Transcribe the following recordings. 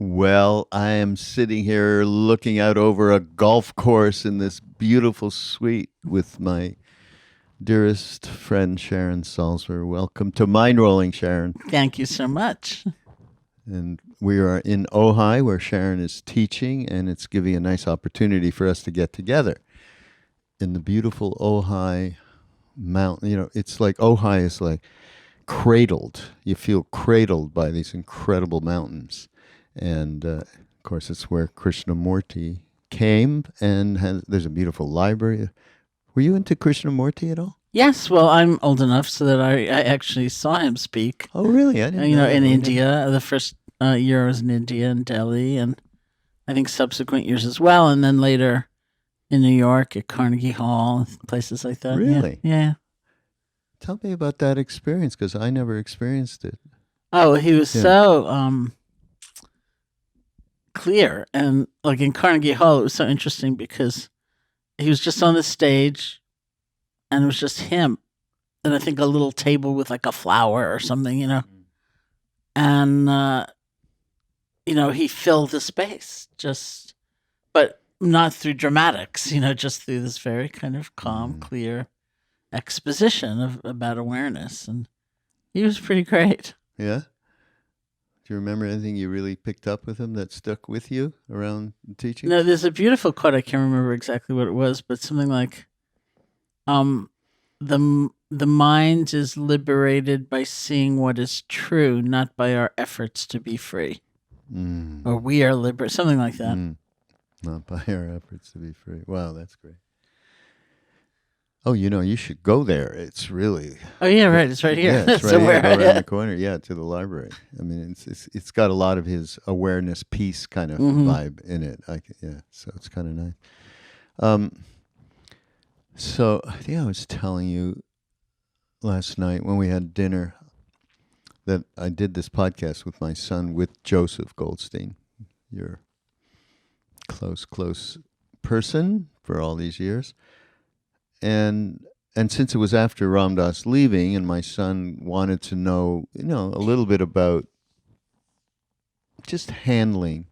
Well, I am sitting here looking out over a golf course in this beautiful suite with my dearest friend Sharon Salzberg. Welcome to Mindrolling, Sharon. Thank you so much. And we are in Ojai where Sharon is teaching, and it's giving a nice opportunity for us to get together in the beautiful Ojai mountain. It's like Ojai is like cradled. You feel cradled by these incredible mountains. And of course, it's where Krishnamurti came, and there's a beautiful library. Were you into Krishnamurti at all? Yes, well, I'm old enough so that I actually saw him speak. Oh, really? I didn't know that. In India. The first year I was in India and Delhi, and I think subsequent years as well, and then later in New York at Carnegie Hall, places like that. Really? Yeah. Tell me about that experience, because I never experienced it. Oh, he was so clear, and like in Carnegie Hall, it was so interesting because he was just on the stage, and it was just him, and I think a little table with like a flower or something, and he filled the space, but not through dramatics, just through this very kind of calm, clear exposition about awareness, and he was pretty great. Yeah? Do you remember anything you really picked up with him that stuck with you around teaching? No, there's a beautiful quote. I can't remember exactly what it was, but something like, the mind is liberated by seeing what is true, not by our efforts to be free. Or we are liberated, something like that. Not by our efforts to be free. Wow, that's great. Oh, you should go there. It's really... Oh, yeah, right. It's right here. Yeah, it's right here, around the corner. Yeah, to the library. I mean, it's got a lot of his awareness peace kind of vibe in it. So it's kind of nice. So I think I was telling you last night when we had dinner that I did this podcast with my son, with Joseph Goldstein, your close person for all these years. And since it was after Ram Dass leaving, and my son wanted to know, a little bit about just handling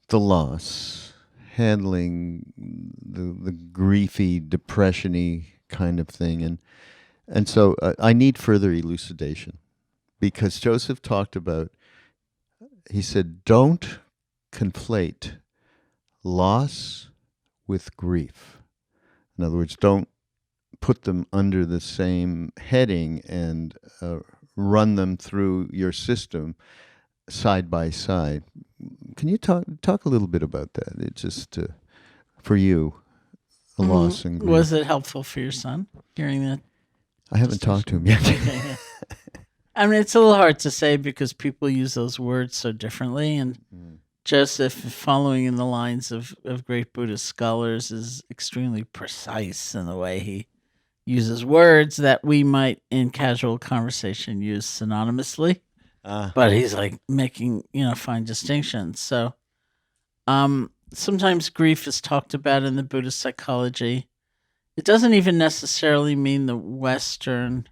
the loss, handling the griefy, depression-y kind of thing, and so I need further elucidation, because Joseph talked about. He said, "Don't conflate loss with grief." In other words, don't put them under the same heading and run them through your system side by side. Can you talk a little bit about that? It's just for you, a loss and grief. Was it helpful for your son hearing that? I haven't talked to him yet. Okay. I mean, it's a little hard to say because people use those words so differently, and Joseph, following in the lines of great Buddhist scholars, is extremely precise in the way he uses words that we might in casual conversation use synonymously. But he's like making, fine distinctions. So sometimes grief is talked about in the Buddhist psychology. It doesn't even necessarily mean the Western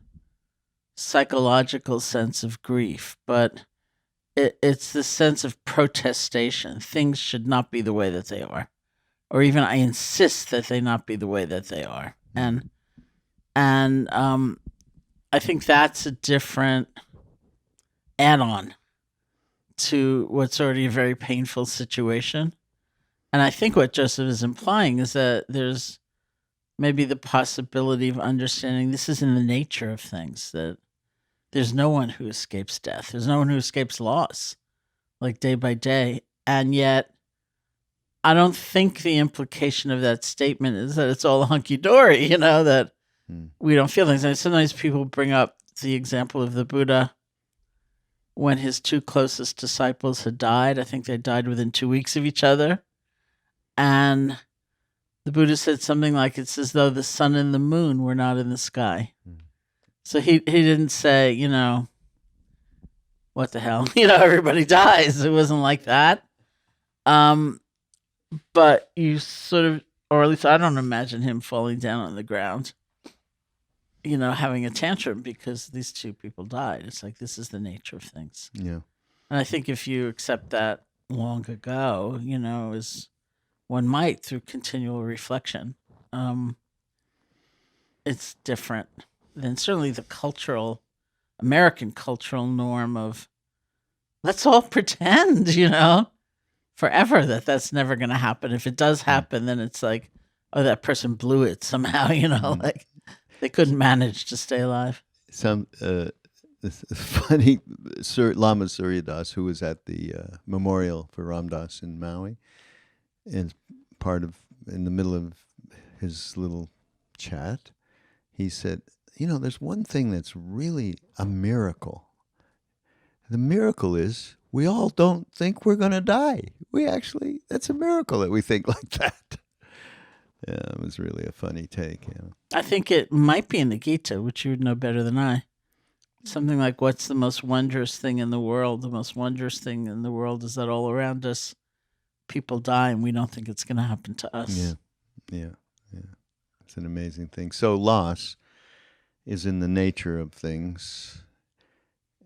psychological sense of grief, but it's the sense of protestation. Things should not be the way that they are, or even I insist that they not be the way that they are. And I think that's a different add-on to what's already a very painful situation. And I think what Joseph is implying is that there's maybe the possibility of understanding this is in the nature of things, that there's no one who escapes death. There's no one who escapes loss, like day by day. And yet, I don't think the implication of that statement is that it's all hunky-dory, that we don't feel things. And sometimes people bring up the example of the Buddha when his two closest disciples had died. I think they died within 2 weeks of each other. And the Buddha said something like, it's as though the sun and the moon were not in the sky. So he didn't say, what the hell, everybody dies. It wasn't like that. But you sort of, or at least I don't imagine him falling down on the ground, having a tantrum because these two people died. It's like, this is the nature of things. Yeah. And I think if you accept that long ago, as one might through continual reflection. Um, it's different than certainly the American cultural norm of let's all pretend, forever that that's never going to happen. If it does happen, then it's like, oh, that person blew it somehow, like they couldn't manage to stay alive. Some this funny Lama Surya Das, who was at the memorial for Ram Dass in Maui, and in the middle of his little chat, he said, there's one thing that's really a miracle. The miracle is we all don't think we're going to die. That's a miracle that we think like that. Yeah, it was really a funny take. Yeah. I think it might be in the Gita, which you would know better than I. Something like, what's the most wondrous thing in the world? The most wondrous thing in the world is that all around us, people die and we don't think it's going to happen to us. Yeah. It's an amazing thing. So loss is in the nature of things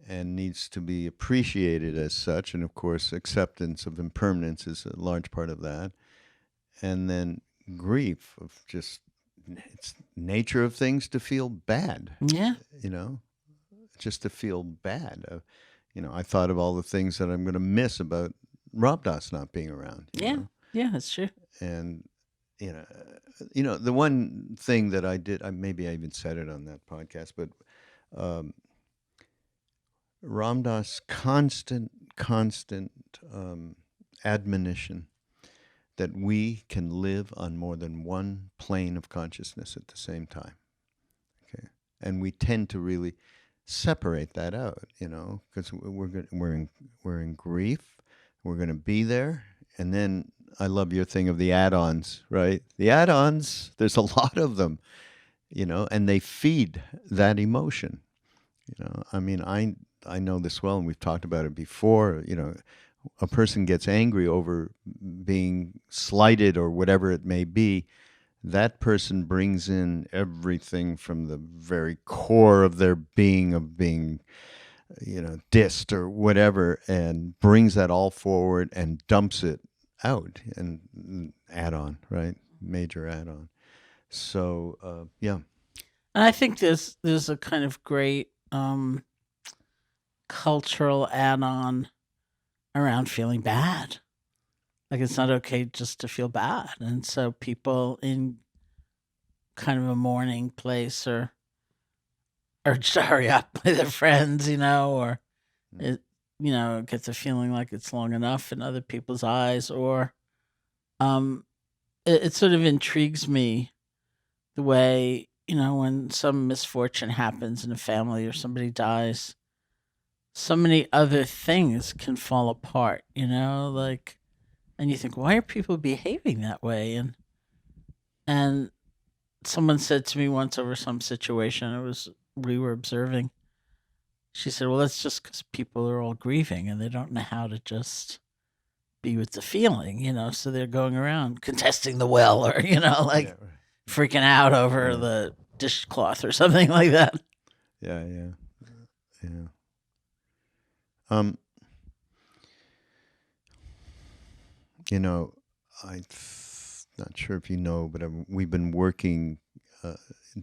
and needs to be appreciated as such. And of course, acceptance of impermanence is a large part of that. And then grief of just, it's nature of things to feel bad. Yeah. Just to feel bad. I thought of all the things that I'm going to miss about Ram Dass not being around. Yeah, that's true. And the one thing that I did, maybe I even said it on that podcast, but Ram Dass' constant admonition that we can live on more than one plane of consciousness at the same time. Okay, and we tend to really separate that out, because we're in grief, we're going to be there, and then I love your thing of the add-ons, right? The add-ons, there's a lot of them, and they feed that emotion. I mean, I know this well, and we've talked about it before. A person gets angry over being slighted or whatever it may be. That person brings in everything from the very core of their being, dissed or whatever, and brings that all forward and dumps it out, and add on, right? Major add on. So, yeah. And I think there's a kind of great cultural add on around feeling bad. Like it's not okay just to feel bad. And so people in kind of a mourning place are urged to hurry up by their friends, or get the feeling like it's long enough in other people's eyes, or it sort of intrigues me the way, when some misfortune happens in a family or somebody dies, so many other things can fall apart, like, and you think, why are people behaving that way? And someone said to me once over some situation, we were observing. She said, well, that's just because people are all grieving and they don't know how to just be with the feeling, so they're going around contesting the well or, freaking out over the dishcloth or something like that. Yeah. I'm not sure if you know, but we've been working,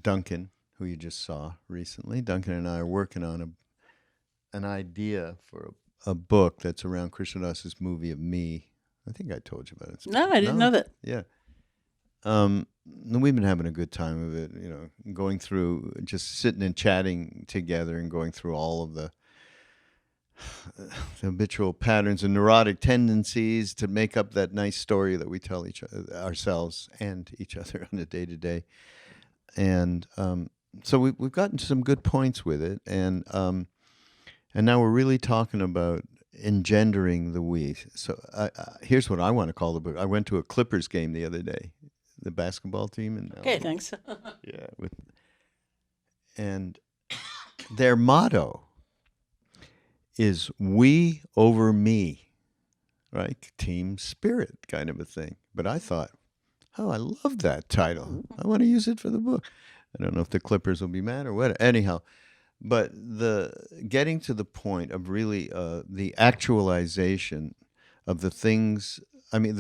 Duncan, who you just saw recently. Duncan and I are working on an idea for a book that's around Krishnadas's movie of Me. I think I told you about it. No, I didn't know that. Yeah. We've been having a good time with it, going through, just sitting and chatting together and going through all of the habitual patterns and neurotic tendencies to make up that nice story that we tell ourselves and each other on a day-to-day. And so we've gotten some good points with it, and now we're really talking about engendering the we. So here's what I want to call the book. I went to a Clippers game the other day, the basketball team. Okay, thanks. Yeah, and their motto is "we over me," right? Team spirit kind of a thing. But I thought, oh, I love that title. I want to use it for the book. I don't know if the Clippers will be mad or what. Anyhow, but the getting to the point of really the actualization of the things. I mean,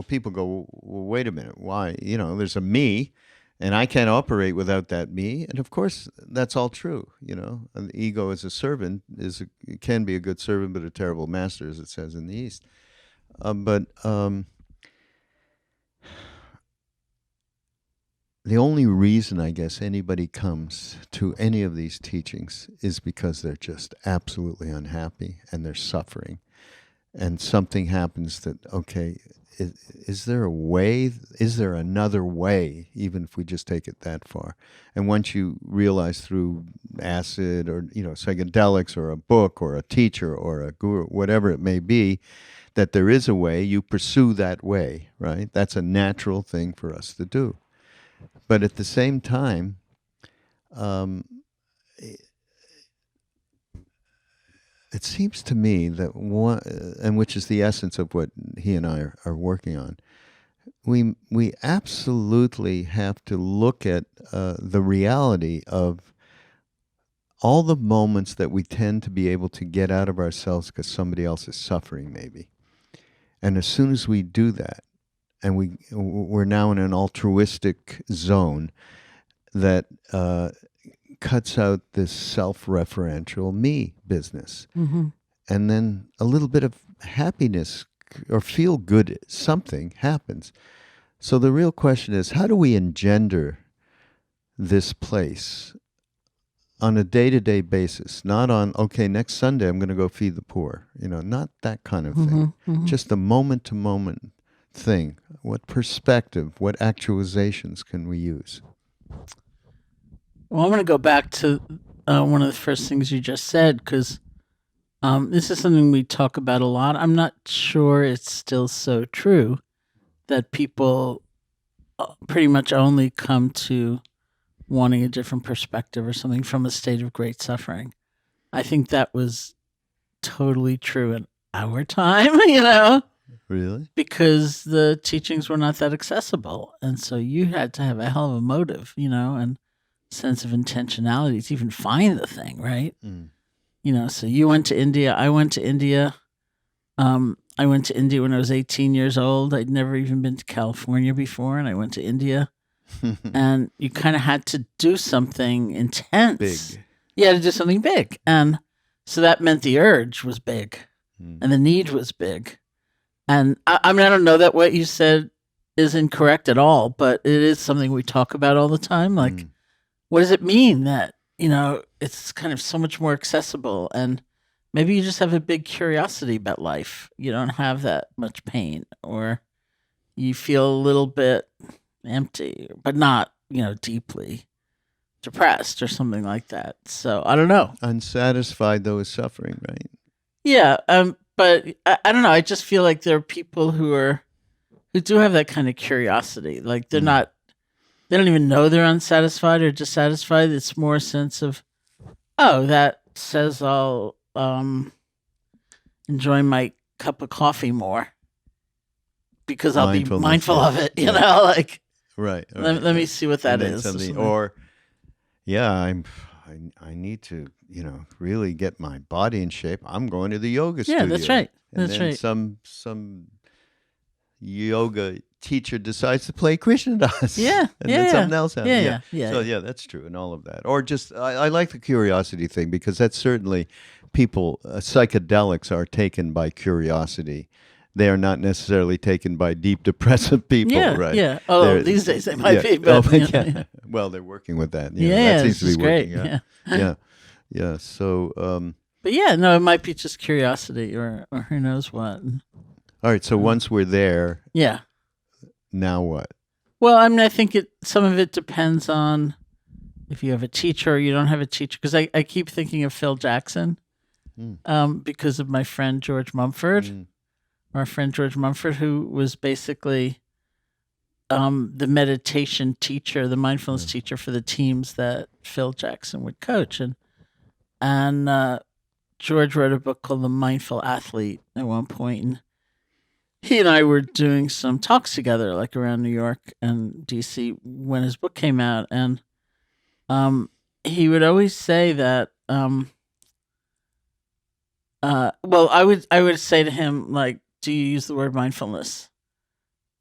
people go, well, wait a minute, why? There's a me, and I can't operate without that me. And of course, that's all true. An ego as a servant it can be a good servant, but a terrible master, as it says in the East. But the only reason, I guess, anybody comes to any of these teachings is because they're just absolutely unhappy and they're suffering. And something happens that, okay, is there a way? Is there another way, even if we just take it that far? And once you realize through acid or, psychedelics or a book or a teacher or a guru, whatever it may be, that there is a way, you pursue that way, right? That's a natural thing for us to do. But at the same time, it seems to me that one, and which is the essence of what he and I are working on, we absolutely have to look at the reality of all the moments that we tend to be able to get out of ourselves because somebody else is suffering, maybe. And as soon as we do that, and we're now in an altruistic zone that cuts out this self-referential me business. Mm-hmm. And then a little bit of happiness or feel good, something happens. So the real question is, how do we engender this place on a day-to-day basis? Not on, okay, next Sunday I'm going to go feed the poor. Not that kind of thing. Mm-hmm. Just a moment-to-moment thing. What perspective, what actualizations can we use? Well, I'm going to go back to one of the first things you just said, because this is something we talk about a lot. I'm not sure it's still so true that people pretty much only come to wanting a different perspective or something from a state of great suffering. I think that was totally true in our time, Really? because the teachings were not that accessible. And so you had to have a hell of a motive, and sense of intentionality to even find the thing, right? So you went to India. I went to India. I went to India when I was 18 years old. I'd never even been to California before, and I went to India. And you kind of had to do something intense. Big. You had to do something big. And so that meant the urge was big and the need was big. And I mean, I don't know that what you said is incorrect at all, but it is something we talk about all the time. Like, what does it mean that, it's kind of so much more accessible, and maybe you just have a big curiosity about life. You don't have that much pain, or you feel a little bit empty, but not, deeply depressed or something like that. So I don't know. Unsatisfied, though, is suffering, right? Yeah. But I don't know. I just feel like there are people who do have that kind of curiosity. Like they don't even know they're unsatisfied or dissatisfied. It's more a sense of, oh, that says I'll enjoy my cup of coffee more because I'll be mindful of it. Like, right. Let me see what that is. Or I need to, really get my body in shape. I'm going to the yoga studio. Yeah, that's right. And that's then right. Some yoga teacher decides to play Krishna Das. Yeah. And then something else happens. Yeah. So that's true, and all of that. Or just I like the curiosity thing, because that's certainly people. Psychedelics are taken by curiosity. They are not necessarily taken by deep depressive people, right? Yeah. Oh, these days they might be, but well, they're working with that. Yeah, that seems to be great. working. Yeah. So, but it might be just curiosity, or who knows what. All right. So once we're there, yeah. Now what? Well, I mean, I think some of it depends on if you have a teacher or you don't have a teacher. Because I keep thinking of Phil Jackson, because of my friend George Mumford. Our friend George Mumford, who was basically the meditation teacher, the mindfulness teacher for the teams that Phil Jackson would coach. And George wrote a book called The Mindful Athlete at one point. And he and I were doing some talks together, like around New York and DC when his book came out. And he would always say that, I would say to him, like, do you use the word mindfulness?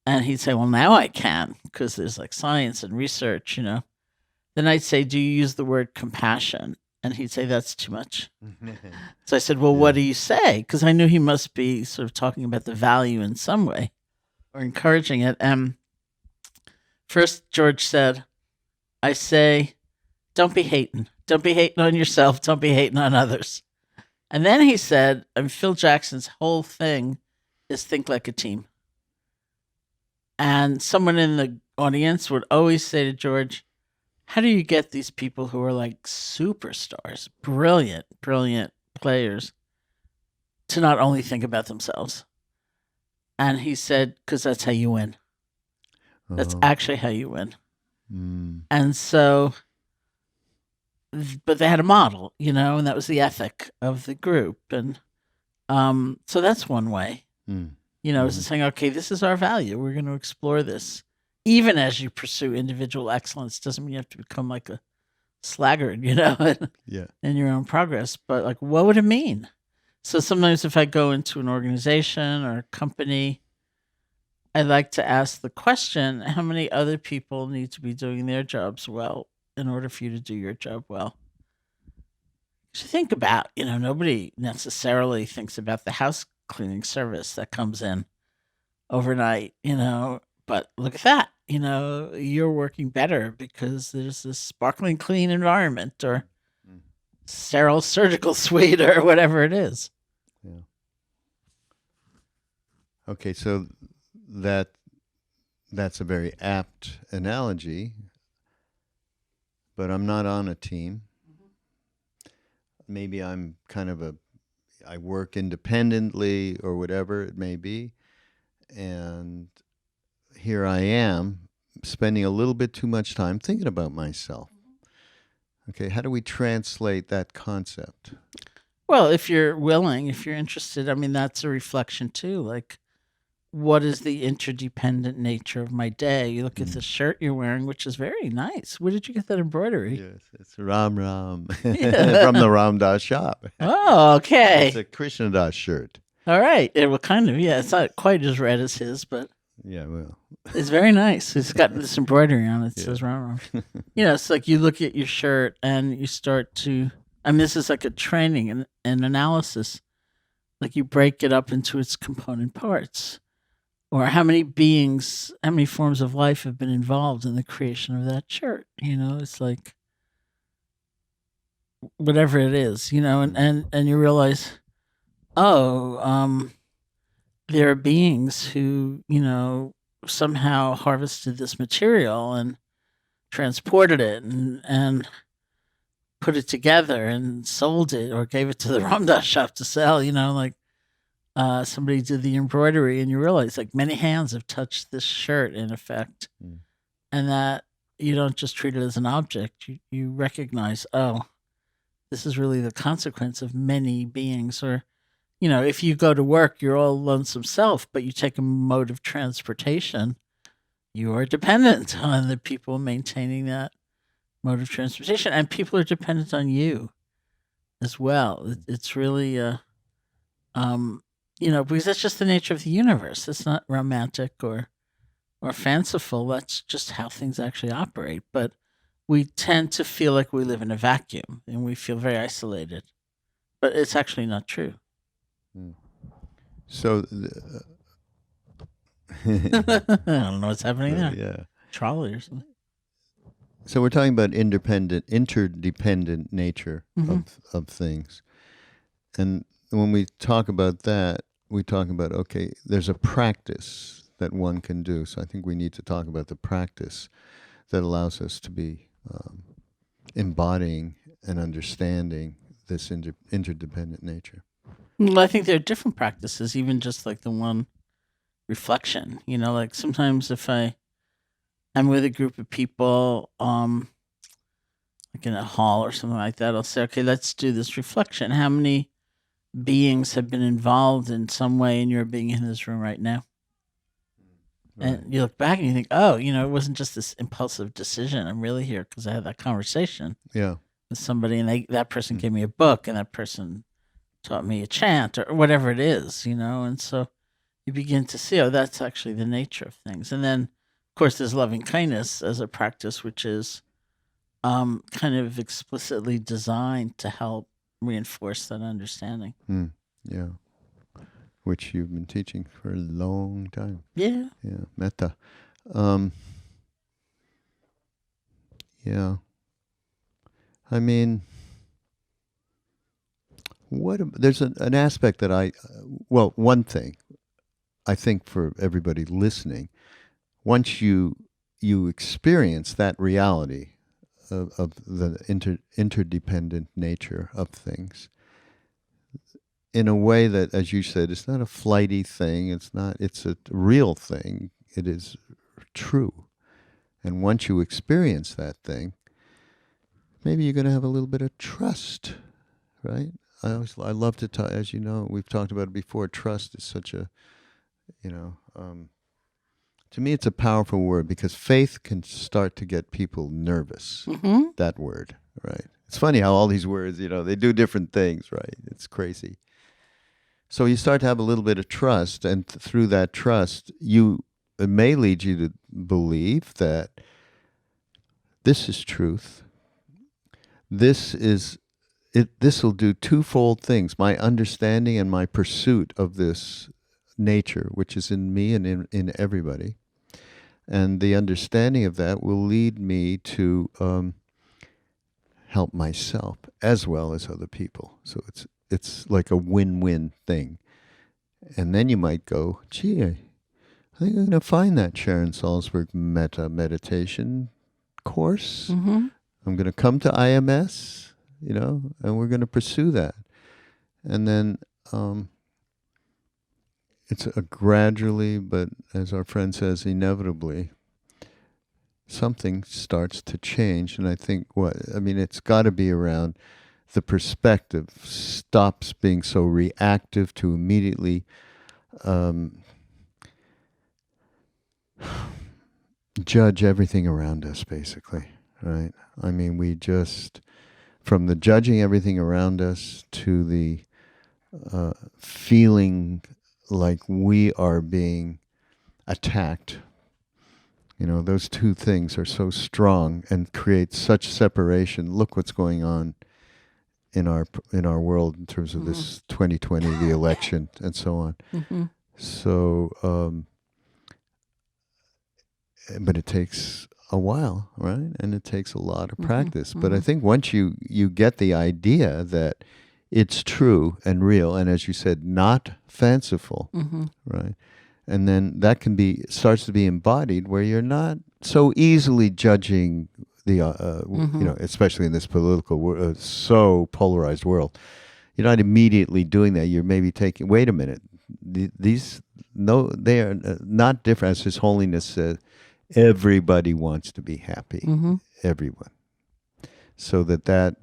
And he'd say, well, now I can, because there's like science and research, Then I'd say, do you use the word compassion? And he'd say, that's too much. So I said, well, what do you say? Because I knew he must be sort of talking about the value in some way or encouraging it. And first, George said, I say, don't be hating. Don't be hating on yourself. Don't be hating on others. And then he said, and Phil Jackson's whole thing is think like a team. And someone in the audience would always say to George, how do you get these people who are like superstars, brilliant, brilliant players to not only think about themselves? And he said, because that's how you win. That's actually how you win. And so, but they had a model, and that was the ethic of the group. And so that's one way, is saying, okay, this is our value. We're going to explore this. Even as you pursue individual excellence, doesn't mean you have to become like a sluggard, in your own progress. But like, what would it mean? So sometimes if I go into an organization or a company, I like to ask the question, how many other people need to be doing their jobs well in order for you to do your job well? So think about, nobody necessarily thinks about the house cleaning service that comes in overnight, but look at that. You're working better because there's this sparkling clean environment or sterile surgical suite or whatever it is. Yeah. Okay, so that's a very apt analogy, but I'm not on a team. Maybe I'm I work independently or whatever it may be, and here I am spending a little bit too much time thinking about myself. Okay, how do we translate that concept? Well, if you're willing, if you're interested, that's a reflection too. Like, what is the interdependent nature of my day? You look at the shirt you're wearing, which is very nice. Where did you get that embroidery? Yes, it's Ram from the Ram Das shop. Oh, okay. It's a Krishna Das shirt. All right. It's not quite as red as his, but yeah, well, it's very nice. It's got this embroidery on it. It says Ram. It's like you look at your shirt and you start to, this is like a training and analysis. Like you break it up into its component parts. Or how many forms of life have been involved in the creation of that shirt? It's like whatever it is, and you realize, there are beings who, somehow harvested this material and transported it and put it together and sold it or gave it to the Ram Dass shop to sell, somebody did the embroidery and you realize like many hands have touched this shirt in effect and that you don't just treat it as an object. You recognize, this is really the consequence of many beings. Or, if you go to work, you're all lonesome self, but you take a mode of transportation, you are dependent on the people maintaining that mode of transportation, and people are dependent on you as well. It's really, because that's just the nature of the universe. It's not romantic or fanciful. That's just how things actually operate. But we tend to feel like we live in a vacuum and we feel very isolated. But it's actually not true. So, I don't know what's happening there. Yeah. Trolley or something. So we're talking about interdependent nature of things. And when we talk about that, we talk about, okay, there's a practice that one can do. So I think we need to talk about the practice that allows us to be embodying and understanding this interdependent nature. Well, I think there are different practices, even just like the one reflection. Like sometimes if I'm with a group of people, like in a hall or something like that, I'll say, okay, let's do this reflection. How many beings have been involved in some way in your being in this room right now? Right. And you look back and you think, it wasn't just this impulsive decision. I'm really here because I had that conversation with somebody, and that person gave me a book, and that person taught me a chant or whatever it is, and so you begin to see, oh, that's actually the nature of things. And then, of course, there's loving kindness as a practice, which is kind of explicitly designed to help reinforce that understanding. Yeah. Which you've been teaching for a long time. Yeah. Yeah. Metta. Yeah. I mean, there's an aspect that one thing I think for everybody listening, once you experience that reality of the interdependent nature of things, in a way that, as you said, it's not a flighty thing. It's a real thing. It is true. And once you experience that thing, maybe you're going to have a little bit of trust, right? I love to talk, as you know, we've talked about it before. Trust is such a, to me, it's a powerful word because faith can start to get people nervous. Mm-hmm. That word, right? It's funny how all these words, they do different things, right? It's crazy. So you start to have a little bit of trust, and through that trust, it may lead you to believe that this is truth. This will do twofold things: my understanding and my pursuit of this nature, which is in me and in everybody. And the understanding of that will lead me to help myself as well as other people. So it's like a win-win thing. And then you might go, gee, I think I'm going to find that Sharon Salzberg Metta meditation course. Mm-hmm. I'm going to come to IMS, and we're going to pursue that. And then it's a gradually, but as our friend says, inevitably, something starts to change. And I think it's got to be around the perspective stops being so reactive to immediately judge everything around us, basically, right? I mean, we just, from the judging everything around us to the feeling like we are being attacked. Those two things are so strong and create such separation. Look what's going on in our world in terms of this 2020, the election, and so on. Mm-hmm. So, but it takes a while, right? And it takes a lot of practice. But I think once you get the idea that it's true and real, and as you said, not fanciful, right? And then that starts to be embodied, where you're not so easily judging the, especially in this political, so polarized world. You're not immediately doing that. You're maybe taking, wait a minute, they are not different. As His Holiness said, everybody wants to be happy. Everyone. So that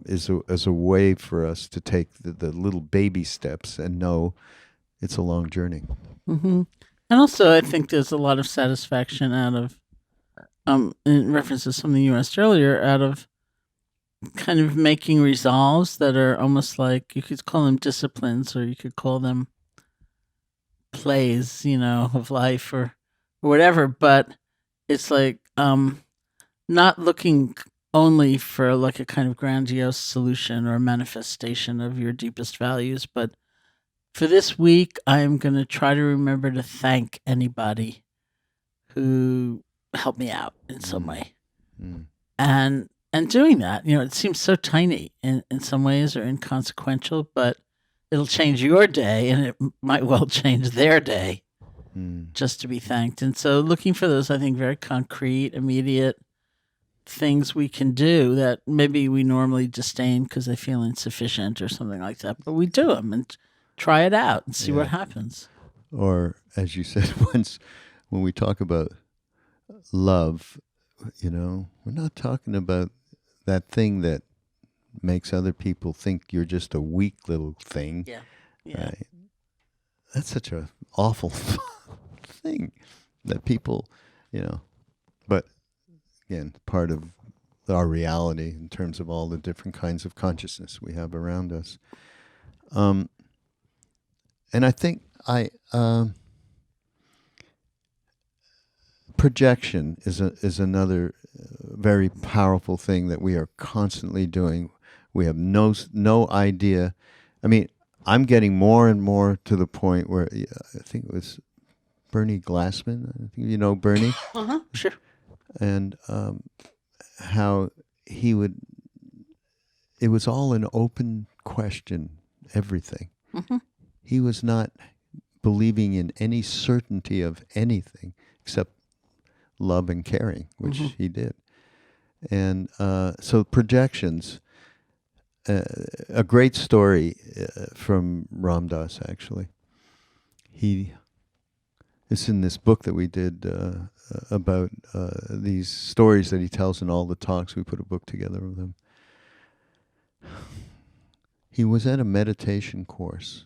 is a way for us to take the little baby steps and know it's a long journey. Mm-hmm. And also, I think there's a lot of satisfaction out of, in reference to something you asked earlier, out of kind of making resolves that are almost like, you could call them disciplines, or you could call them plays, of life or whatever. But it's like not looking only for like a kind of grandiose solution or manifestation of your deepest values, but for this week, I'm going to try to remember to thank anybody who helped me out in some way. And doing that, it seems so tiny in some ways, or inconsequential, but it'll change your day, and it might well change their day just to be thanked. And so looking for those, I think, very concrete, immediate things we can do that maybe we normally disdain because they feel insufficient or something like that, but we do them and try it out and see what happens. Or, as you said once, when we talk about love, we're not talking about that thing that makes other people think you're just a weak little thing. Yeah. Right? That's such an awful thing that people, but again, part of our reality in terms of all the different kinds of consciousness we have around us. And I think I projection is another very powerful thing that we are constantly doing. We have no idea. I mean, I'm getting more and more to the point where I think it was Bernie Glassman. I think you know Bernie, Sure. and how he would. It was all an open question. Everything. Mm-hmm. He was not believing in any certainty of anything except love and caring, which he did. And so projections, a great story from Ram Dass, actually. It's in this book that we did about these stories that he tells in all the talks. We put a book together with him. He was at a meditation course,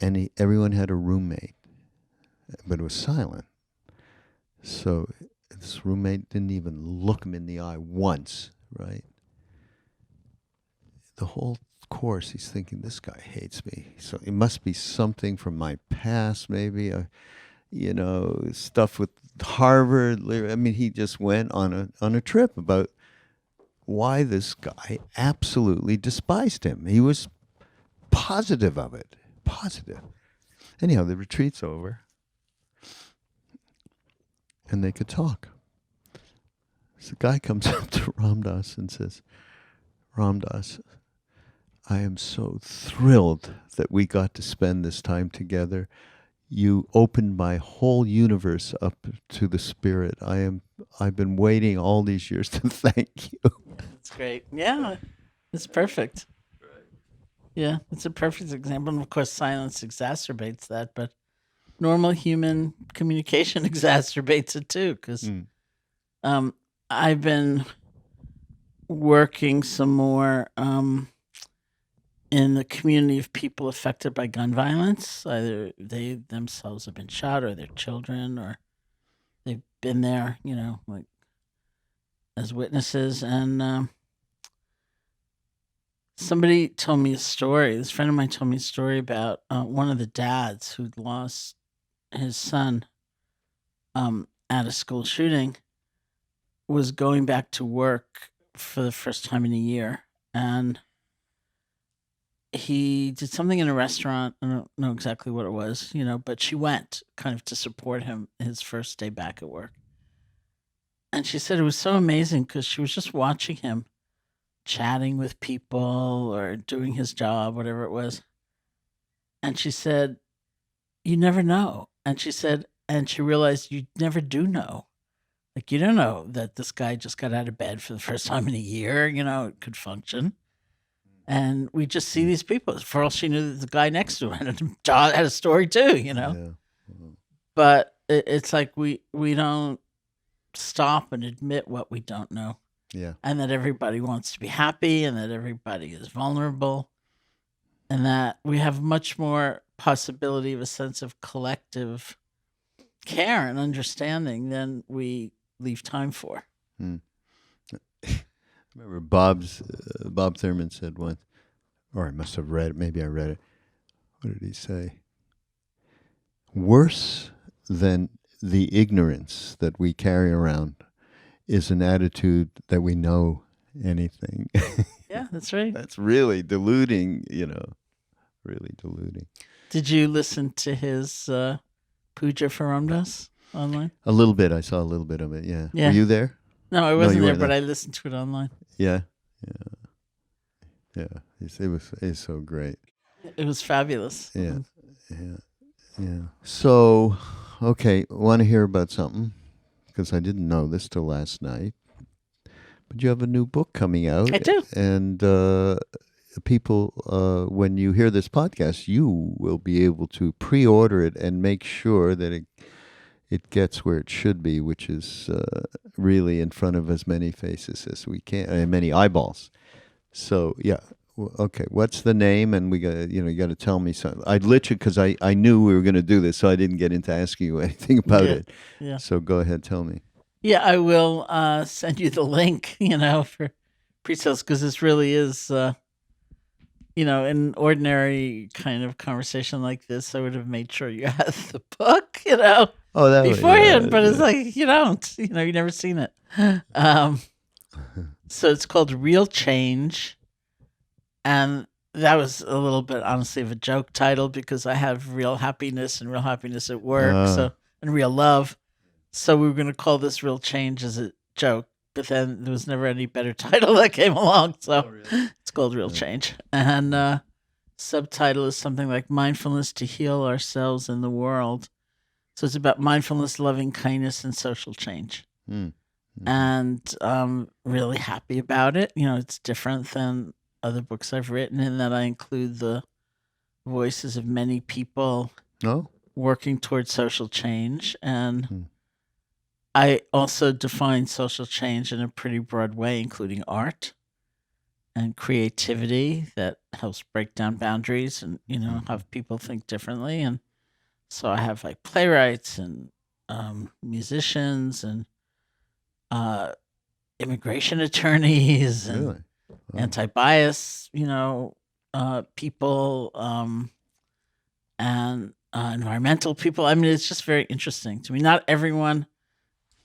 and everyone had a roommate, but it was silent. So this roommate didn't even look him in the eye once, right? The whole course, he's thinking, this guy hates me. So it must be something from my past, maybe, stuff with Harvard. I mean, he just went on a trip about why this guy absolutely despised him. He was positive of it. Positive. Anyhow, the retreat's over. And they could talk. So the guy comes up to Ram Dass and says, Ram Dass, I am so thrilled that we got to spend this time together. You opened my whole universe up to the spirit. I've been waiting all these years to thank you. That's great. Yeah, it's perfect. Yeah, it's a perfect example. And of course, silence exacerbates that, but normal human communication exacerbates it too. Because I've been working some more in the community of people affected by gun violence. Either they themselves have been shot, or their children, or they've been there, like as witnesses. And somebody told me a story. This friend of mine told me a story about one of the dads who'd lost his son at a school shooting, was going back to work for the first time in a year. And he did something in a restaurant. I don't know exactly what it was, but she went kind of to support him his first day back at work. And she said it was so amazing because she was just watching him chatting with people or doing his job, whatever it was. And she said, you never know. And she said, and she realized you never do know. Like, you don't know that this guy just got out of bed for the first time in a year, it could function. And we just see these people. For all she knew, the guy next to her had a story too, Yeah. But it's like we don't stop and admit what we don't know. Yeah. And that everybody wants to be happy, and that everybody is vulnerable, and that we have much more possibility of a sense of collective care and understanding than we leave time for. I remember Bob Thurman said once, or I must have read it, maybe I read it. What did he say? Worse than the ignorance that we carry around is an attitude that we know anything. Yeah, that's right. That's really deluding, really deluding. Did you listen to his puja for Ram Dass online? A little bit. I saw a little bit of it, yeah. Yeah. Were you there? No, I wasn't you there, weren't but there. I listened to it online. Yeah. It's so great. It was fabulous. Yeah. So, okay, want to hear about something? Because I didn't know this till last night. But you have a new book coming out. I do. And people, when you hear this podcast, you will be able to pre-order it and make sure that it gets where it should be, which is really in front of as many faces as we can, and many eyeballs. So, yeah. Okay, what's the name? And we got you got to tell me something. I literally, because I knew we were going to do this, so I didn't get into asking you anything about it. Yeah. So go ahead, tell me. Yeah, I will send you the link, for pre-sales, because this really is, in an ordinary kind of conversation like this, I would have made sure you had the book, Oh, that beforehand. But it's like you don't, you've never seen it. Um, so it's called Real Change, and that was a little bit, honestly, of a joke title because I have real happiness and real happiness at work, and real love. So we were going to call this Real Change as a joke, but then there was never any better title that came along. So it's called Real Change. And subtitle is something like Mindfulness to Heal Ourselves and the World. So it's about mindfulness, loving kindness, and social change. And I'm really happy about it. It's different than other books I've written in that I include the voices of many people working towards social change. And I also define social change in a pretty broad way, including art and creativity that helps break down boundaries and, have people think differently. And so I have like playwrights and musicians and immigration attorneys and Really? Wow. anti-bias, people and environmental people. I mean, it's just very interesting to me. Not everyone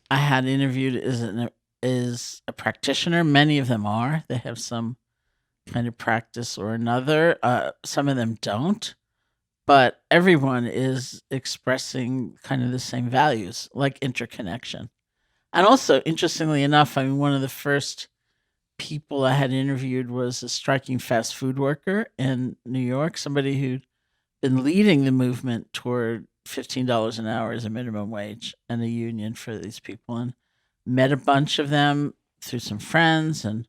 I had interviewed is a practitioner. Many of them are. They have some kind of practice or another. Some of them don't. But everyone is expressing kind of the same values, like interconnection. And also, interestingly enough, I mean, one of the first people I had interviewed was a striking fast food worker in New York, somebody who'd been leading the movement toward $15 an hour as a minimum wage and a union for these people, and met a bunch of them through some friends. And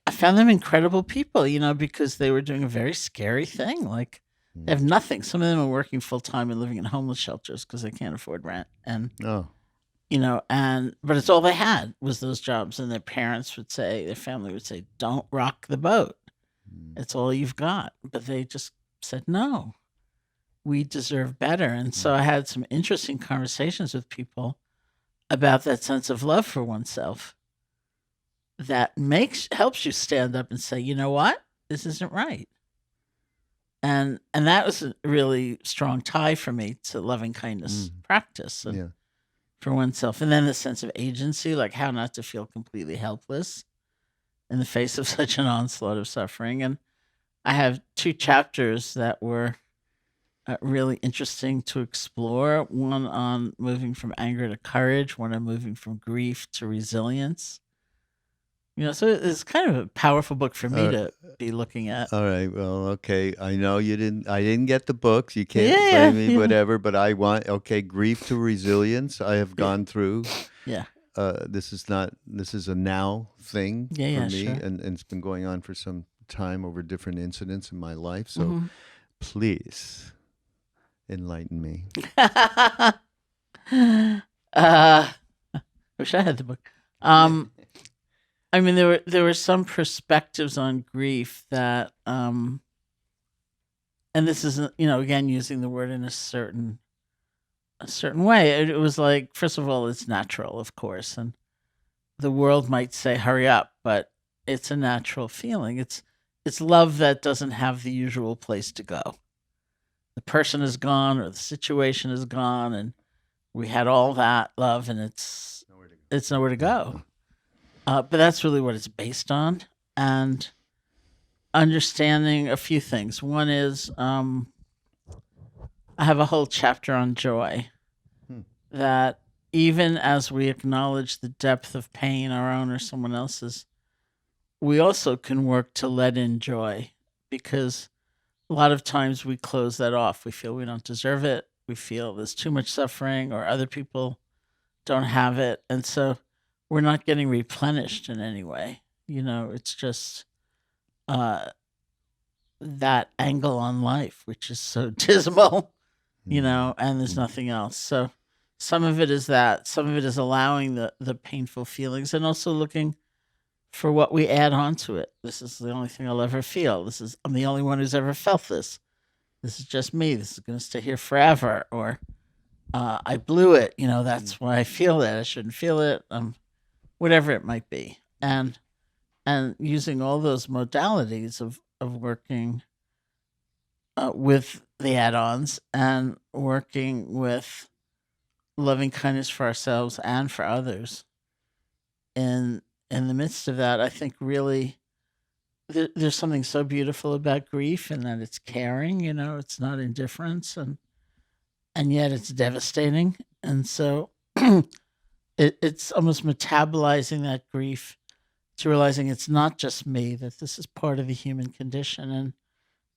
I found them incredible people, because they were doing a very scary thing. Like, they have nothing. Some of them are working full time and living in homeless shelters because they can't afford rent. And but it's all they had was those jobs. And their parents would say, their family would say, don't rock the boat. It's all you've got. But they just said, no, we deserve better. And so I had some interesting conversations with people about that sense of love for oneself that helps you stand up and say, you know what, this isn't right. And that was a really strong tie for me to loving kindness practice and for oneself. And then the sense of agency, like how not to feel completely helpless in the face of such an onslaught of suffering. And I have 2 chapters that were really interesting to explore. One on moving from anger to courage, one on moving from grief to resilience. So it's kind of a powerful book for me to be looking at. All right. Well, okay. I know I didn't get the books. You can't blame me, whatever. But I want. Okay, grief to resilience. I have gone through. Yeah. This is a now thing for me, sure. and it's been going on for some time over different incidents in my life. So, please enlighten me. Wish I had the book. I mean, there were some perspectives on grief that, and this is, again, using the word in a certain way. It was like, first of all, it's natural, of course, and the world might say, hurry up, but it's a natural feeling. It's love that doesn't have the usual place to go. The person is gone or the situation is gone, and we had all that love, and it's nowhere to go. But that's really what it's based on, and understanding a few things. One is I have a whole chapter on joy, that even as we acknowledge the depth of pain, our own or someone else's, we also can work to let in joy, because a lot of times we close that off. We feel we don't deserve it. We feel there's too much suffering or other people don't have it. And so we're not getting replenished in any way. It's just that angle on life, which is so dismal, and there's nothing else. So some of it is that. Some of it is allowing the painful feelings and also looking for what we add on to it. This is the only thing I'll ever feel. I'm the only one who's ever felt this. This is just me. This is going to stay here forever. Or I blew it. That's why I feel that. I shouldn't feel it. Whatever it might be. And using all those modalities of of working with the add-ons and working with loving kindness for ourselves and for others. In the midst of that, I think really there's something so beautiful about grief, and that it's caring. It's not indifference, and yet it's devastating. And so it's almost metabolizing that grief to realizing it's not just me, that this is part of the human condition,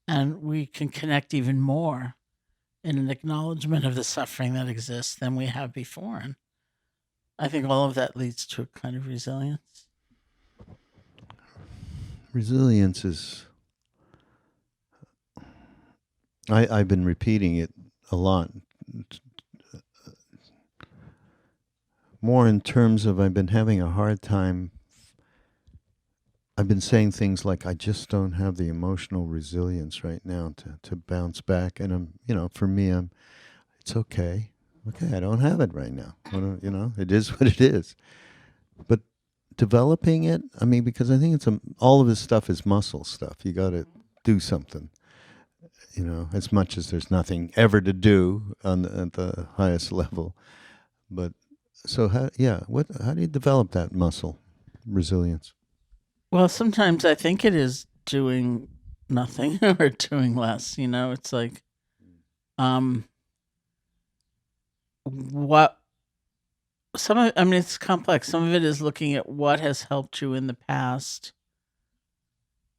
and we can connect even more in an acknowledgement of the suffering that exists than we have before. And I think all of that leads to a kind of resilience. Resilience is, I've been repeating it a lot, more in terms of I've been having a hard time. I've been saying things like, I just don't have the emotional resilience right now to bounce back. And for me, it's okay. Okay, I don't have it right now. It is what it is. But developing it, because I think all of this stuff is muscle stuff. You got to do something, as much as there's nothing ever to do at the highest level. But so how do you develop that muscle resilience? Well, sometimes I think it is doing nothing or doing less. It's like, what it's complex. Some of it is looking at what has helped you in the past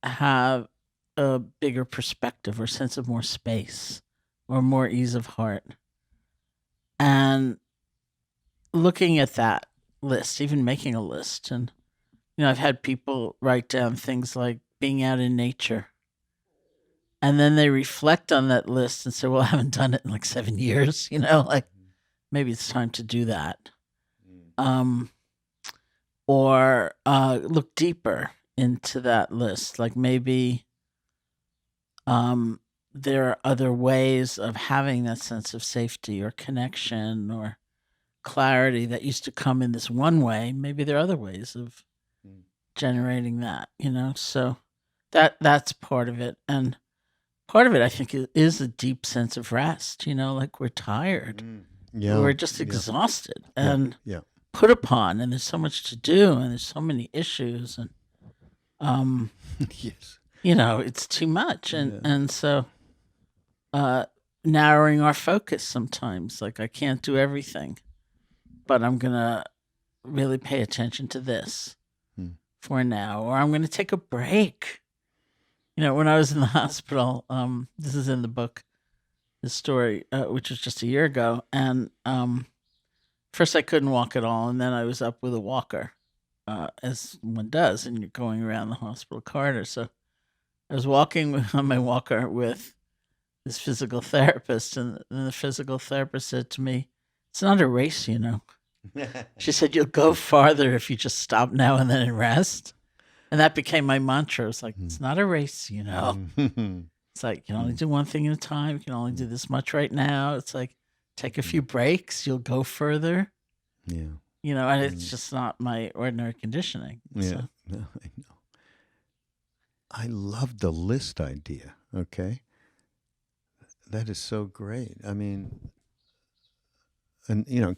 have a bigger perspective or sense of more space or more ease of heart. And looking at that list, even making a list. And, I've had people write down things like being out in nature. And then they reflect on that list and say, well, I haven't done it in like 7 years, like maybe it's time to do that. Or look deeper into that list. Like maybe there are other ways of having that sense of safety or connection or clarity that used to come in this one way. Maybe there are other ways of generating that, so that's part of it. And part of it, I think, is a deep sense of rest, like we're tired. Yeah. We're just exhausted and yeah. put upon, and there's so much to do, and there's so many issues, and Yes. It's too much. And so narrowing our focus sometimes, like I can't do everything, but I'm gonna really pay attention to this for now, or I'm gonna take a break. When I was in the hospital, this is in the book, this story, which was just a year ago, and first I couldn't walk at all, and then I was up with a walker, as one does, and you're going around the hospital corridor. So I was walking on my walker with this physical therapist, and the physical therapist said to me, "It's not a race, She said, "You'll go farther if you just stop now and then and rest." And that became my mantra. It's like, it's not a race, It's like, you can only do one thing at a time. You can only do this much right now. It's like, take a few breaks. You'll go further. Yeah. And it's just not my ordinary conditioning. Yeah. So. No, I know. I love the list idea. Okay. That is so great. And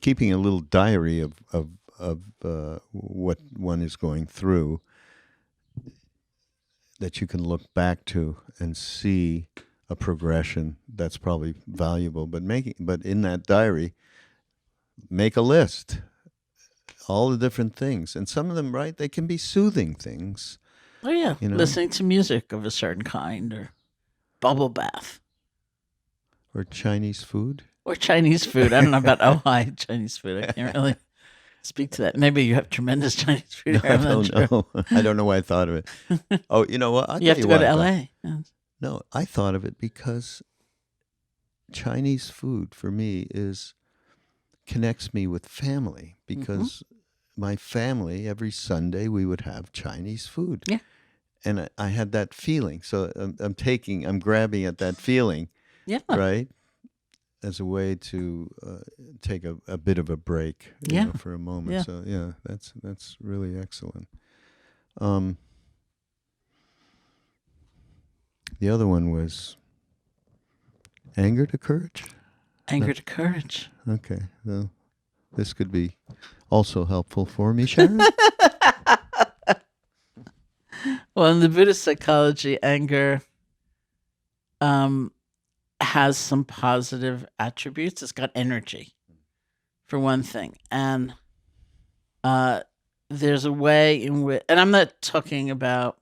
keeping a little diary of what one is going through that you can look back to and see a progression, that's probably valuable. But in that diary, make a list, all the different things, and some of them, right, they can be soothing things. Oh yeah, listening to music of a certain kind, or bubble bath, or Chinese food. I don't know about Chinese food. I can't really speak to that. Maybe you have tremendous Chinese food. No, I don't know. I don't know why I thought of it. Oh, you know what? You have to go to L.A. No, I thought of it because Chinese food for me connects me with family, because my family, every Sunday we would have Chinese food. Yeah. And I had that feeling. So I'm grabbing at that feeling. Yeah. Right? As a way to take a bit of a break, for a moment. Yeah. So yeah, that's really excellent. The other one was anger to courage. Anger to courage. Okay, well, this could be also helpful for me, Sharon. Well, in the Buddhist psychology, anger has some positive attributes. It's got energy, for one thing. And there's a way in which, and I'm not talking about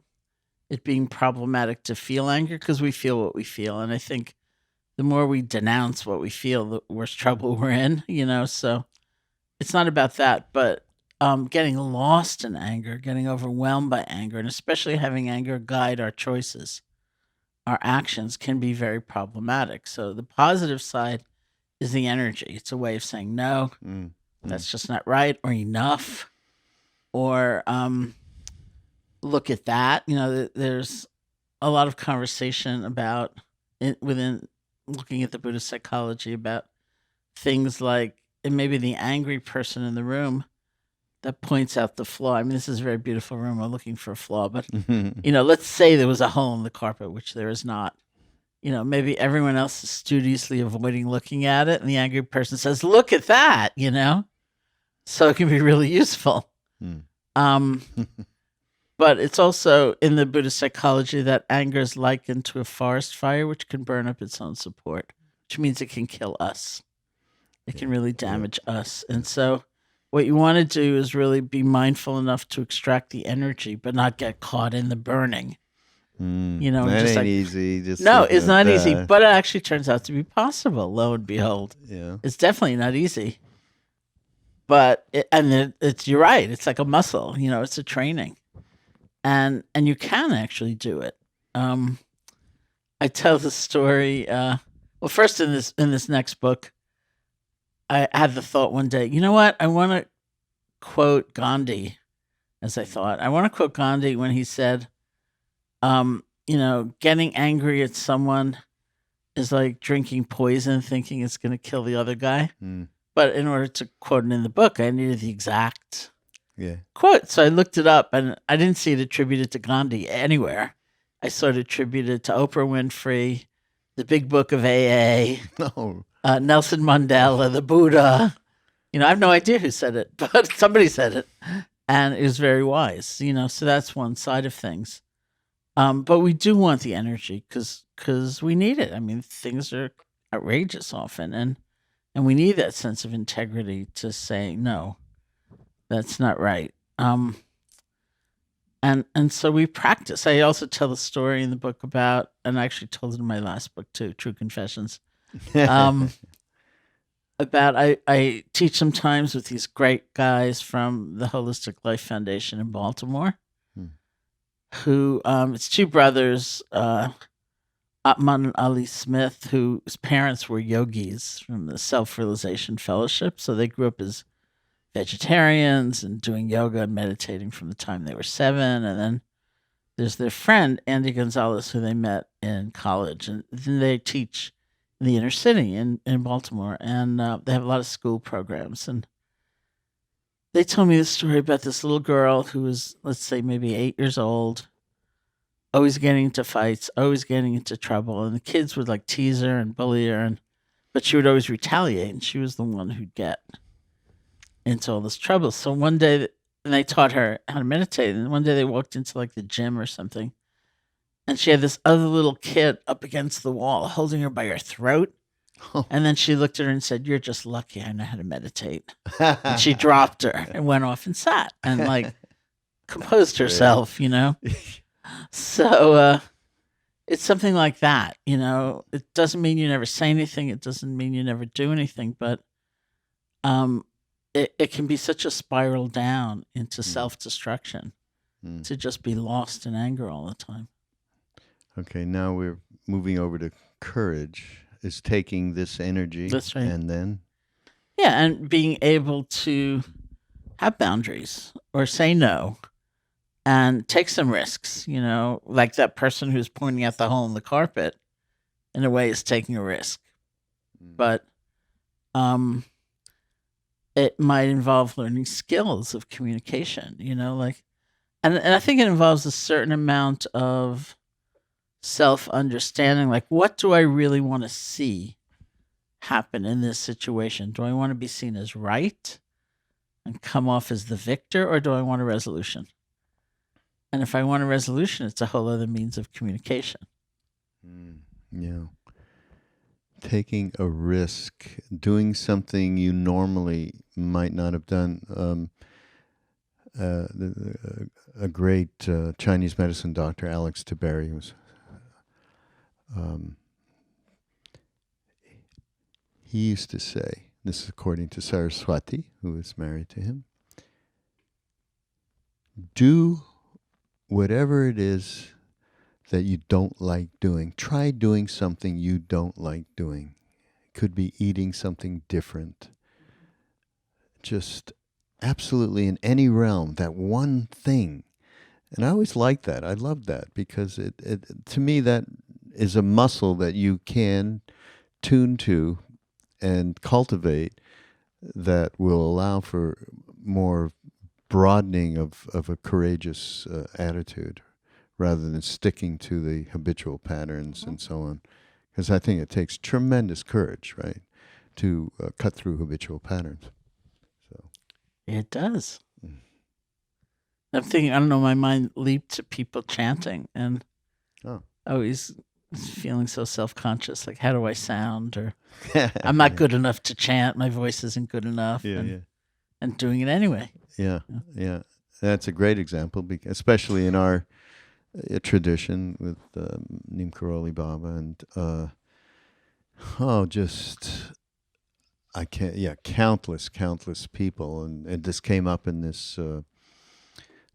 it being problematic to feel anger, because we feel what we feel. And I think the more we denounce what we feel, the worse trouble we're in, So it's not about that, but getting lost in anger, getting overwhelmed by anger, and especially having anger guide our choices, our actions, can be very problematic. So the positive side is the energy. It's a way of saying, no, that's just not right, or enough, or look at that. There's a lot of conversation about within looking at the Buddhist psychology about things like, it may be the angry person in the room that points out the flaw. I mean, this is a very beautiful room. We're looking for a flaw, but let's say there was a hole in the carpet, which there is not. Maybe everyone else is studiously avoiding looking at it, and the angry person says, "Look at that," So it can be really useful. But it's also in the Buddhist psychology that anger is likened to a forest fire, which can burn up its own support, which means it can kill us. It can really damage us. And so what you want to do is really be mindful enough to extract the energy, but not get caught in the burning. That just ain't easy. No, it's not easy, but it actually turns out to be possible, lo and behold. Yeah. It's definitely not easy. But, you're right, it's like a muscle, it's a training. And you can actually do it. I tell the story, first in this next book, I had the thought one day, you know what? I want to quote Gandhi, as I thought. I want to quote Gandhi when he said, getting angry at someone is like drinking poison, thinking it's going to kill the other guy. But in order to quote it in the book, I needed the exact quote. So I looked it up, and I didn't see it attributed to Gandhi anywhere. I saw it attributed to Oprah Winfrey, the Big Book of AA. No. Nelson Mandela, the Buddha. I have no idea who said it, but somebody said it, and it was very wise. So that's one side of things. But we do want the energy because we need it. I mean, things are outrageous often, and we need that sense of integrity to say no, that's not right. And so we practice. I also tell the story in the book about, and I actually told it in my last book too, True Confessions. About I teach sometimes with these great guys from the Holistic Life Foundation in Baltimore, who it's two brothers, Atman and Ali Smith, whose parents were yogis from the Self-Realization Fellowship. So they grew up as vegetarians and doing yoga and meditating from the time they were 7. And then there's their friend, Andy Gonzalez, who they met in college. And then they teach in the inner city in Baltimore. And they have a lot of school programs. And they told me the story about this little girl who was, let's say, maybe 8 years old, always getting into fights, always getting into trouble. And the kids would like tease her and bully her. But she would always retaliate. And she was the one who'd get into all this trouble. So one day, and they taught her how to meditate. And one day they walked into like the gym or something. And she had this other little kid up against the wall holding her by her throat. Oh. And then she looked at her and said, "You're just lucky I know how to meditate." And she dropped her and went off and sat and like composed herself, So it's something like that, It doesn't mean you never say anything. It doesn't mean you never do anything. But it can be such a spiral down into self-destruction to just be lost in anger all the time. Okay, now we're moving over to courage, is taking this energy. That's right. And then? Yeah, and being able to have boundaries or say no and take some risks, like that person who's pointing at the hole in the carpet, in a way is taking a risk. But it might involve learning skills of communication, and I think it involves a certain amount of self-understanding, like, what do I really want to see happen in this situation? Do I want to be seen as right and come off as the victor, or do I want a resolution? And if I want a resolution, it's a whole other means of communication. Yeah. Taking a risk, doing something you normally might not have done. A great Chinese medicine doctor, Alex Tiberi, was he used to say, this is according to Saraswati, who was married to him, do whatever it is that you don't like doing. Try doing something you don't like doing. It could be eating something different. Just absolutely in any realm, that one thing. And I always liked that. I loved that because it to me, that is a muscle that you can tune to and cultivate that will allow for more broadening of a courageous attitude rather than sticking to the habitual patterns and so on. Because I think it takes tremendous courage, right, to cut through habitual patterns. So It does. I'm thinking, I don't know, my mind leaped to people chanting, and always feeling so self-conscious, like, how do I sound? Or I'm not good enough to chant. My voice isn't good enough. And doing it anyway. Yeah. That's a great example, especially in our tradition with Neem Karoli Baba and countless people, and this came up in this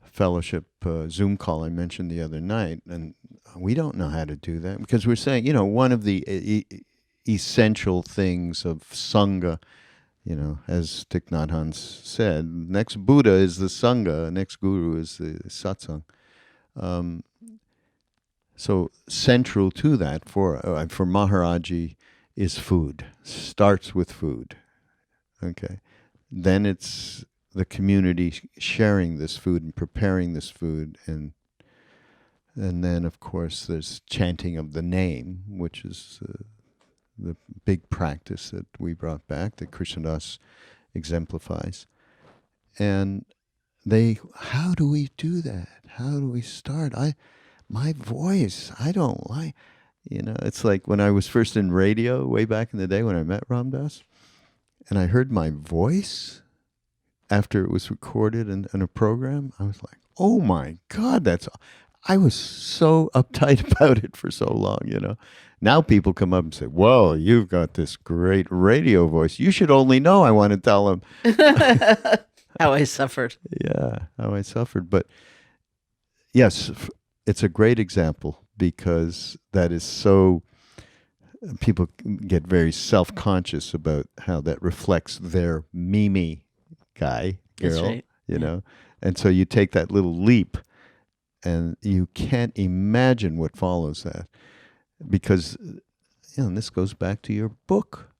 fellowship Zoom call I mentioned the other night, and we don't know how to do that because we're saying, one of the essential things of Sangha, as Thich Nhat Hanh said, next Buddha is the Sangha, next Guru is the Satsang. So central to that for Maharaji is food. Starts with food. Okay. Then it's the community sharing this food and preparing this food, and then of course there's chanting of the name, which is the big practice that we brought back that Krishnadas exemplifies. And how do we do that? How do we start? My voice, I don't like, it's like when I was first in radio way back in the day when I met Ram Dass, and I heard my voice after it was recorded in a program, I was like, oh my God, I was so uptight about it for so long, Now people come up and say, whoa, you've got this great radio voice. You should only know, I want to tell them. How I suffered. Yeah, how I suffered. But yes, it's a great example because that is so, people get very self-conscious about how that reflects their Mimi guy, girl, right. And so you take that little leap and you can't imagine what follows that because, and this goes back to your book,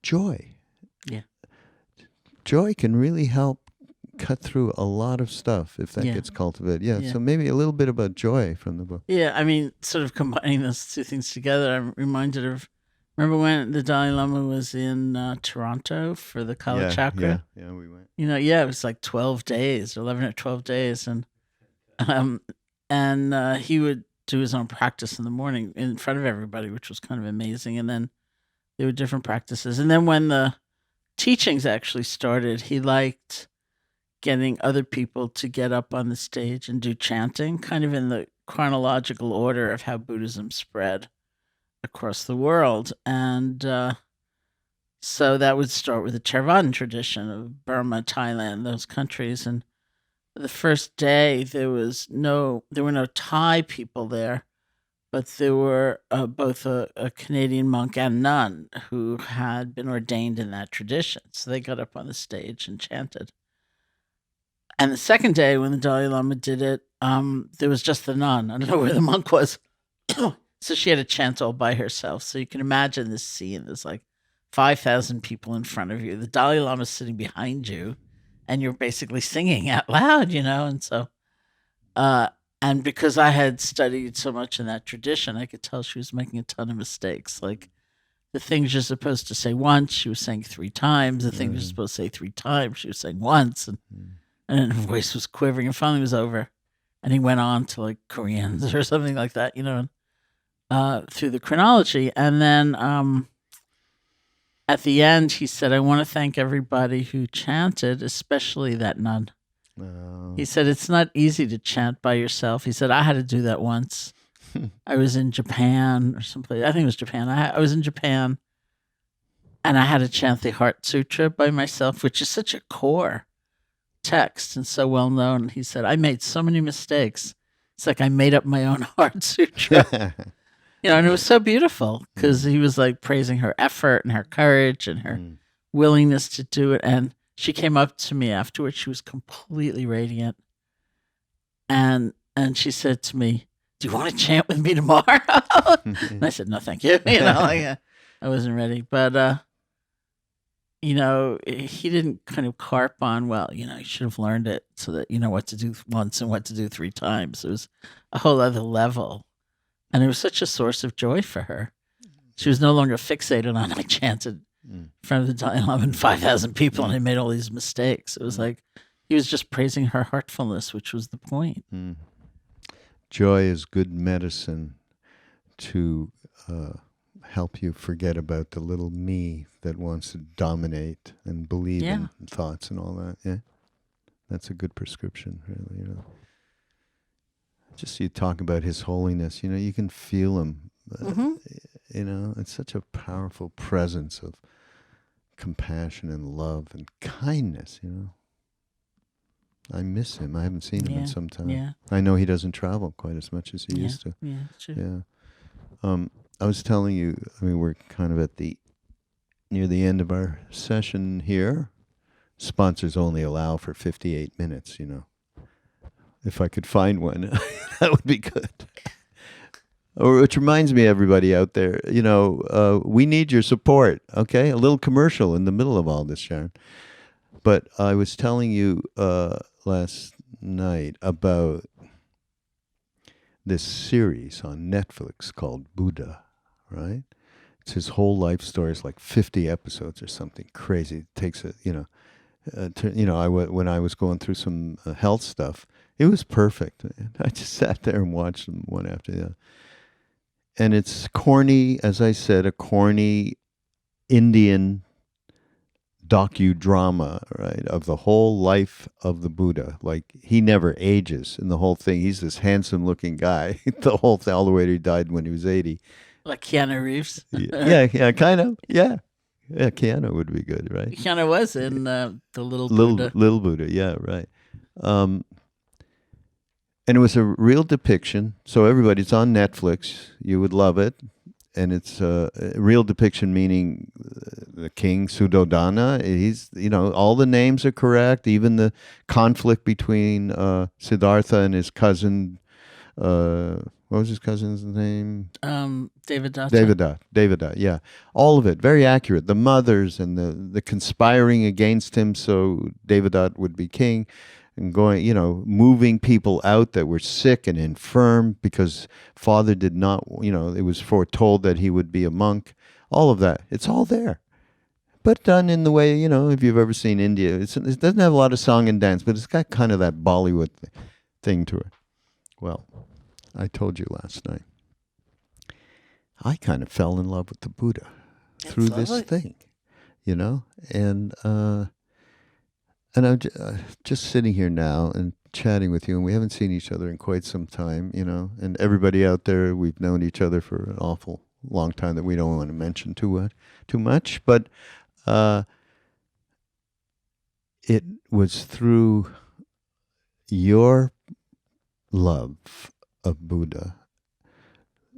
joy. Yeah. Joy can really help cut through a lot of stuff if that gets cultivated. Yeah, so maybe a little bit about joy from the book. Yeah, I mean, sort of combining those two things together, I'm reminded of, remember when the Dalai Lama was in Toronto for the Kala Chakra? Yeah, we went. It was like 12 days, 11 or 12 days. And he would do his own practice in the morning in front of everybody, which was kind of amazing. And then there were different practices. And then when the teachings actually started, he liked getting other people to get up on the stage and do chanting, kind of in the chronological order of how Buddhism spread across the world. And so that would start with the Theravada tradition of Burma, Thailand, those countries. And the first day, there were no Thai people there, but there were both a Canadian monk and nun who had been ordained in that tradition. So they got up on the stage and chanted. And the second day, when the Dalai Lama did it, there was just the nun. I don't know where the monk was. So she had a chant all by herself. So you can imagine this scene. There's like 5,000 people in front of you. The Dalai Lama is sitting behind you, and you're basically singing out loud, And so And because I had studied so much in that tradition, I could tell she was making a ton of mistakes. Like the things you're supposed to say once, she was saying 3 times. The things you're supposed to say 3 times, she was saying once. And then her voice was quivering, and finally it was over. And he went on to like Koreans or something like that, through the chronology. And then at the end, he said, I want to thank everybody who chanted, especially that nun. Oh. He said, it's not easy to chant by yourself. He said, I had to do that once. I was in Japan or someplace. I think it was Japan. I was in Japan, and I had to chant the Heart Sutra by myself, which is such a core text and so well known. He said, I made so many mistakes. It's like I made up my own Heart Sutra. And it was so beautiful because he was like praising her effort and her courage and her willingness to do it. And she came up to me afterwards. She was completely radiant. And she said to me, do you want to chant with me tomorrow? And I said, no, thank you. I wasn't ready. But, he didn't kind of carp on, you should have learned it so that you know what to do once and what to do 3 times. It was a whole other level. And it was such a source of joy for her. She was no longer fixated on, I chanted in front of the Dalai Lama and 5,000 people and I made all these mistakes. It was like he was just praising her heartfulness, which was the point. Joy is good medicine to help you forget about the little me that wants to dominate and believe in thoughts and all that. Yeah, that's a good prescription, really. Just you talk about His Holiness, you can feel Him. It's such a powerful presence of compassion and love and kindness. I miss Him. I haven't seen Him in some time. Yeah. I know He doesn't travel quite as much as He used to. Yeah, true. Yeah. I was telling you, we're kind of near the end of our session here. Sponsors only allow for 58 minutes, If I could find one, that would be good. Which reminds me, everybody out there, we need your support, okay? A little commercial in the middle of all this, Sharon. But I was telling you last night about this series on Netflix called Buddha, right? It's his whole life story. It's like 50 episodes or something crazy. It takes when I was going through some health stuff, it was perfect. I just sat there and watched them one after the other. And it's corny, as I said, a corny Indian docudrama, right, of the whole life of the Buddha. Like, he never ages in the whole thing. He's this handsome-looking guy, the whole thing, all the way to he died when he was 80. Like Keanu Reeves? yeah, kind of, yeah. Yeah, Keanu would be good, right? Keanu was in the Little Buddha. Little Buddha, yeah, right. And it was a real depiction. So everybody, it's on Netflix. You would love it. And it's a real depiction, meaning the king, Suddhodana. He's, all the names are correct. Even the conflict between Siddhartha and his cousin. What was his cousin's name? Devadatta. Devadatta, yeah. All of it, very accurate. The mothers and the conspiring against him so Devadatta would be king. And going, moving people out that were sick and infirm because father did not, it was foretold that he would be a monk. All of that. It's all there. But done in the way, if you've ever seen India, it doesn't have a lot of song and dance, but it's got kind of that Bollywood thing to it. Well, I told you last night, I kind of fell in love with the Buddha through this thing, And I'm just sitting here now and chatting with you, and we haven't seen each other in quite some time, and everybody out there, we've known each other for an awful long time that we don't want to mention too much, but it was through your love of Buddha,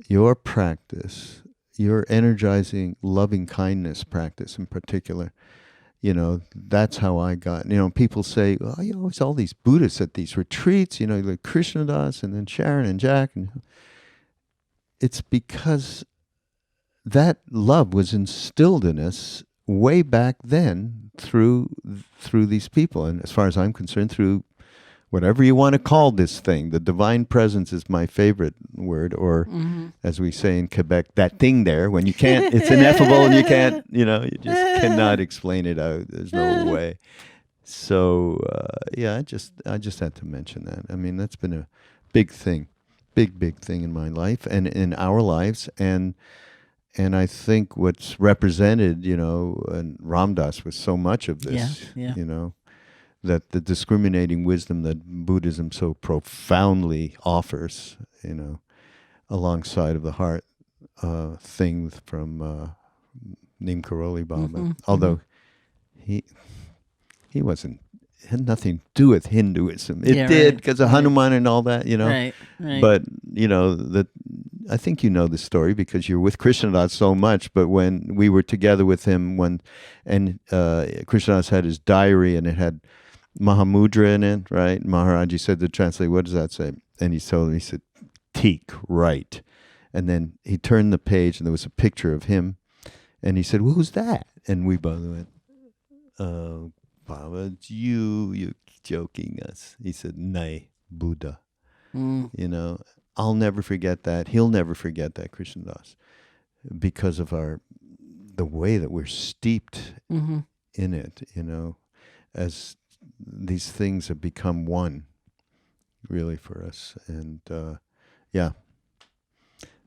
your practice, your energizing loving kindness practice in particular. That's how I got. People say, "Oh, it's all these Buddhists at these retreats." Like Krishnadas and then Sharon and Jack, and it's because that love was instilled in us way back then through these people, and as far as I'm concerned, through whatever you want to call this thing. The divine presence is my favorite word, or as we say in Quebec, that thing there, when you can't, it's ineffable and you can't, you just cannot explain it out. There's no way. So, yeah, I just had to mention that. I mean, that's been a big thing, big thing in my life and in our lives. And I think what's represented, and Ram Dass was so much of this, Yeah. that the discriminating wisdom that Buddhism so profoundly offers, alongside of the heart thing from Neem Karoli Baba. Although he had nothing to do with Hinduism. It did because of Hanuman and all that, Right. But, I think the story because you're with Krishnadas so much. But when we were together with him, Krishnadas had his diary and it had Mahamudra in it, right? Maharaji said to translate, what does that say? And he told me, he said, Teek, right. And then he turned the page and there was a picture of him. And he said, well, who's that? And we both went, Baba, it's you're joking us. He said, Nay, Buddha. I'll never forget that. He'll never forget that, Krishnadas, because of the way that we're steeped in it, as these things have become one, really, for us. And, yeah.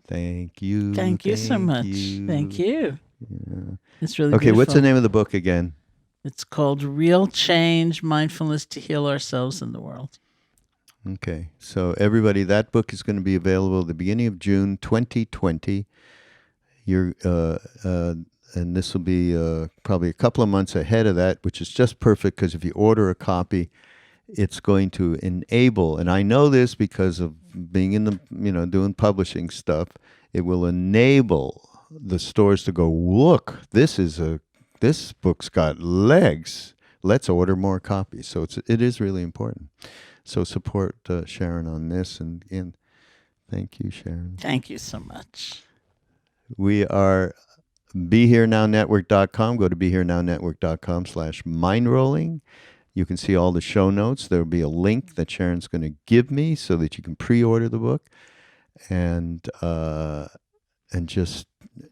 Thank you. Thank you so much. Thank you. Yeah. It's really okay, beautiful. what's the name of the book again? It's called Real Change, Mindfulness to Heal Ourselves and the World. Okay, so everybody, that book is going to be available at the beginning of June 2020. And this will be probably a couple of months ahead of that, which is just perfect because if you order a copy, it's going to enable, and I know this because of being in the, doing publishing stuff, it will enable the stores to go, look, this book's got legs. Let's order more copies. So it is really important. So support Sharon on this, and thank you, Sharon. Thank you so much. We are BeHereNowNetwork.com. Go to BeHereNowNetwork.com/mindrolling. You can see all the show notes. There will be a link that Sharon's going to give me so that you can pre-order the book, and just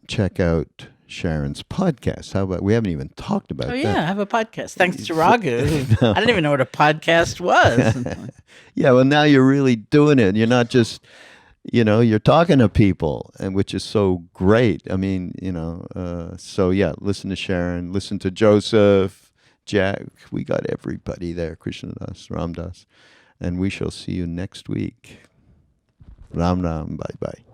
check out Sharon's podcast. How about, we haven't even talked about that. Oh, yeah, I have a podcast. Thanks to Raghu. No. I didn't even know what a podcast was. Yeah, well, now you're really doing it. You're not just, you're talking to people, and which is so great. I mean, so yeah, listen to Sharon, listen to Joseph, Jack. We got everybody there, Krishnadas, Ram Dass. And we shall see you next week. Ram Ram, bye-bye.